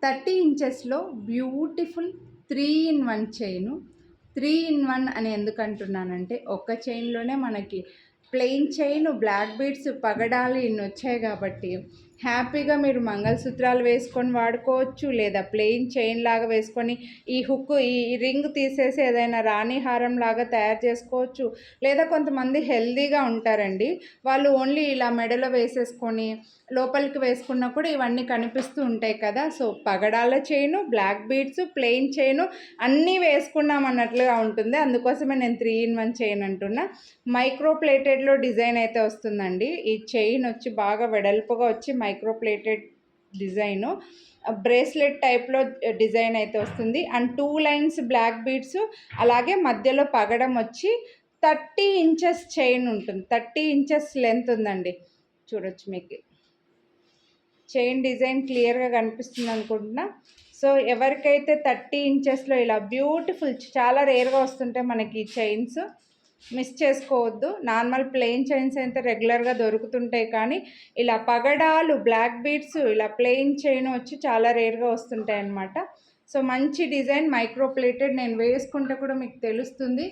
30 ఇంచెస్లో beautiful 3 in 1 chain. 3 in 1 అని ఎందుకు అంటున్నానంటే, ఒక్క చైన్లోనే మనకి ప్లెయిన్ చైన్, బ్లాక్ బీడ్స్, పగడాలు ఇన్ని వచ్చాయి కాబట్టి హ్యాపీగా మీరు మంగళసూత్రాలు వేసుకొని వాడుకోవచ్చు, లేదా ప్లెయిన్ చైన్ లాగా వేసుకొని ఈ హుక్ ఈ రింగ్ తీసేసి ఏదైనా రాణి హారం లాగా తయారు చేసుకోవచ్చు. లేదా కొంతమంది హెల్దీగా ఉంటారండి, వాళ్ళు ఓన్లీ ఇలా మెడలో వేసేసుకొని లోపలికి వేసుకున్నా కూడా ఇవన్నీ కనిపిస్తూ ఉంటాయి కదా. సో పగడాల chain, black beads, plain chain అన్నీ వేసుకున్నాం అన్నట్లుగా ఉంటుంది. అందుకోసమే నేను 3 in 1 చైన్ అంటున్నా. మైక్రో ప్లేటెడ్లో డిజైన్ అయితే వస్తుందండి. ఈ చైన్ వచ్చి బాగా వెడల్పుగా వచ్చి మైక్రో ప్లేటెడ్ డిజైను, బ్రేస్లెట్ టైప్లో డిజైన్ అయితే వస్తుంది. అండ్ 2 lines బ్లాక్ బీడ్స్, అలాగే మధ్యలో పగడం వచ్చి 30 inches చైన్ ఉంటుంది. 30 inches లెంత్ ఉందండి. చూడొచ్చు, మీకు చైన్ డిజైన్ క్లియర్గా కనిపిస్తుంది అనుకుంటున్నా. సో ఎవరికైతే 30 ఇంచెస్లో ఇలా బ్యూటిఫుల్, చాలా రేర్గా వస్తుంటాయి మనకి చైన్స్, మిస్ చేసుకోవద్దు. నార్మల్ ప్లెయిన్ చైన్స్ అయితే రెగ్యులర్గా దొరుకుతుంటాయి, కానీ ఇలా పగడాలు, బ్లాక్ బీడ్స్, ఇలా ప్లెయిన్ చైన్ వచ్చి చాలా రేర్గా వస్తుంటాయి అన్నమాట. సో మంచి డిజైన్, మైక్రో ప్లేటెడ్, నేను వేసుకుంటే కూడా మీకు తెలుస్తుంది.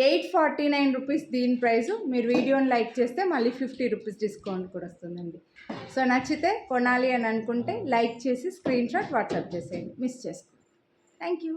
849 రూపీస్ దీని ప్రైజు. మీరు వీడియోని లైక్ చేస్తే మళ్ళీ 50 రూపీస్ డిస్కౌంట్ కూడా వస్తుందండి. సో నచ్చితే కొనాలి అని అనుకుంటే లైక్ చేసి స్క్రీన్ షాట్ వాట్సాప్ చేసేయండి, మిస్ చేసుకోండి. Thank you.